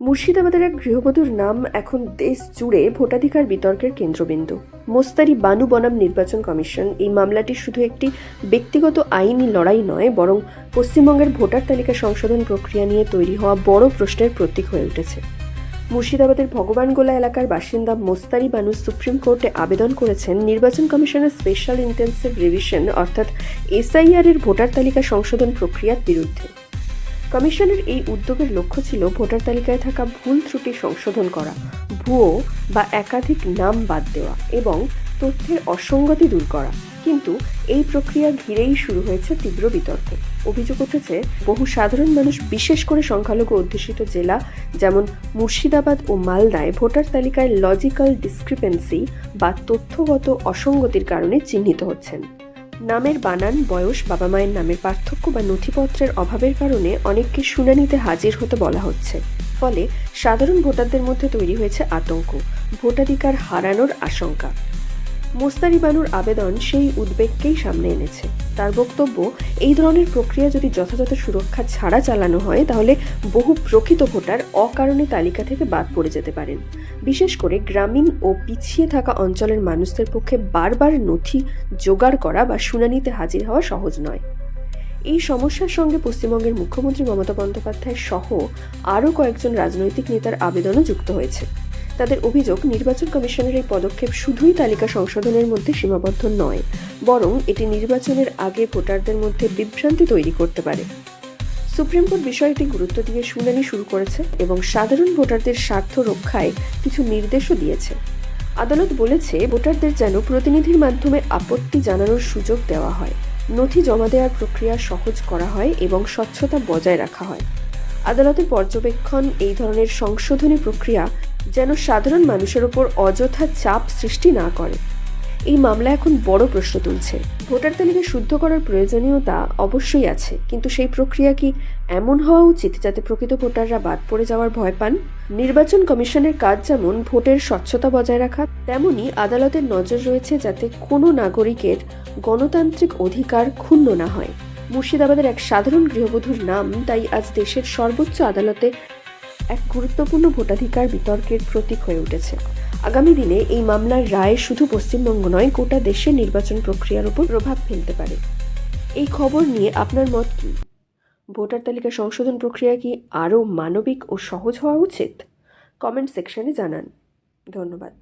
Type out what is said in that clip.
মুর্শিদাবাদের এক গৃহবধূর নাম এখন দেশ জুড়ে ভোটাধিকার বিতর্কের কেন্দ্রবিন্দু। মোস্তারি বানু বনাম নির্বাচন কমিশন এই মামলাটি শুধু একটি ব্যক্তিগত আইনি লড়াই নয়, বরং পশ্চিমবঙ্গের ভোটার তালিকা সংশোধন প্রক্রিয়া নিয়ে তৈরি হওয়া বড় প্রশ্নের প্রতীক হয়ে উঠেছে। মুর্শিদাবাদের ভগবানগোলা এলাকার বাসিন্দা মোস্তারি বানু সুপ্রিম কোর্টে আবেদন করেছেন নির্বাচন কমিশনের স্পেশাল ইন্টেন্সিভ রিভিশন অর্থাৎ এসআইআর এর ভোটার তালিকা সংশোধন প্রক্রিয়ার বিরুদ্ধে। কমিশনের এই উদ্যোগের লক্ষ্য ছিল ভোটার তালিকায় থাকা ভুল ত্রুটি সংশোধন করা, ভুয়ো বা একাধিক নাম বাদ দেওয়া এবং তথ্যের অসঙ্গতি দূর করা। কিন্তু এই প্রক্রিয়া ঘিরেই শুরু হয়েছে তীব্র বিতর্ক। অভিযোগ উঠেছে বহু সাধারণ মানুষ, বিশেষ করে সংখ্যালঘু অধ্যুষিত জেলা যেমন মুর্শিদাবাদ ও মালদায় ভোটার তালিকায় লজিক্যাল ডিসক্রিপেন্সি বা তথ্যগত অসঙ্গতির কারণে চিহ্নিত হচ্ছেন। নামের বানান, বয়স, বাবা মায়ের নামের পার্থক্য বা নথিপত্রের অভাবের কারণে অনেককে শুনানিতে হাজির হতে বলা হচ্ছে। ফলে সাধারণ ভোটারদের মধ্যে তৈরি হয়েছে আতঙ্ক, ভোটাধিকার হারানোর আশঙ্কা। মোস্তারি বানুর আবেদন সেই উদ্বেগকেই সামনে এনেছে। তার বক্তব্য, এই ধরনের প্রক্রিয়া যদি যথাযথ সুরক্ষা ছাড়া চালানো হয় তাহলে বহু প্রকৃত ভোটার অকারণে তালিকা থেকে বাদ পড়ে যেতে পারেন। বিশেষ করে গ্রামীণ ও পিছিয়ে থাকা অঞ্চলের মানুষদের পক্ষে বারবার নথি জোগাড় করা বা শুনানিতে হাজির হওয়া সহজ নয়। এই সমস্যার সঙ্গে পশ্চিমবঙ্গের মুখ্যমন্ত্রী মমতা বন্দ্যোপাধ্যায় সহ আরও কয়েকজন রাজনৈতিক নেতার আবেদনও যুক্ত হয়েছে। তাদের অভিযোগ, নির্বাচন কমিশনের এই পদক্ষেপ শুধুই তালিকা সংশোধনের মধ্যে সীমাবদ্ধ নয়, বরং এটি নির্বাচনের আগে ভোটারদের মধ্যে বিভ্রান্তি তৈরি করতে পারে। সুপ্রিম কোর্ট বিষয়টি গুরুত্ব দিয়ে শুনানি শুরু করেছে এবং সাধারণ ভোটারদের স্বার্থ রক্ষায় কিছু নির্দেশও দিয়েছে। আদালত বলেছে, ভোটারদের যেন প্রতিনিধির মাধ্যমে আপত্তি জানানোর সুযোগ দেওয়া হয়, নথি জমা দেওয়ার প্রক্রিয়া সহজ করা হয় এবং স্বচ্ছতা বজায় রাখা হয়। আদালতের পর্যবেক্ষণ, এই ধরনের সংশোধনী প্রক্রিয়া যেন সাধারণ মানুষের ওপর অযথা চাপ সৃষ্টি না করে। এই মামলা এখন বড় প্রশ্ন তুলছে। ভোটার তালিকা শুদ্ধ করার প্রয়োজনীয়তা অবশ্যই আছে, কিন্তু সেই প্রক্রিয়া কি এমন হওয়া উচিত যাতে প্রকৃত ভোটাররা বাদ পড়ে যাওয়ার ভয় পান? নির্বাচন কমিশনের কাজ যেমন ভোটের স্বচ্ছতা বজায় রাখা, তেমনি আদালতের নজর রয়েছে যাতে কোনো নাগরিকের গণতান্ত্রিক অধিকার ক্ষুণ্ণ না হয়। মুর্শিদাবাদের এক সাধারণ গৃহবধূর নাম তাই আজ দেশের সর্বোচ্চ আদালতে এক গুরুত্বপূর্ণ ভোটাধিকার বিতর্কের প্রতীক হয়ে উঠেছে। আগামী দিনে এই মামলার রায় শুধু পশ্চিমবঙ্গ নয়, গোটা দেশের নির্বাচন প্রক্রিয়ার উপর প্রভাব ফেলতে পারে। এই খবর নিয়ে আপনার মত কি? ভোটার তালিকা সংশোধন প্রক্রিয়া কি আরও মানবিক ও সহজ হওয়া উচিত? কমেন্ট সেকশনে জানান। ধন্যবাদ।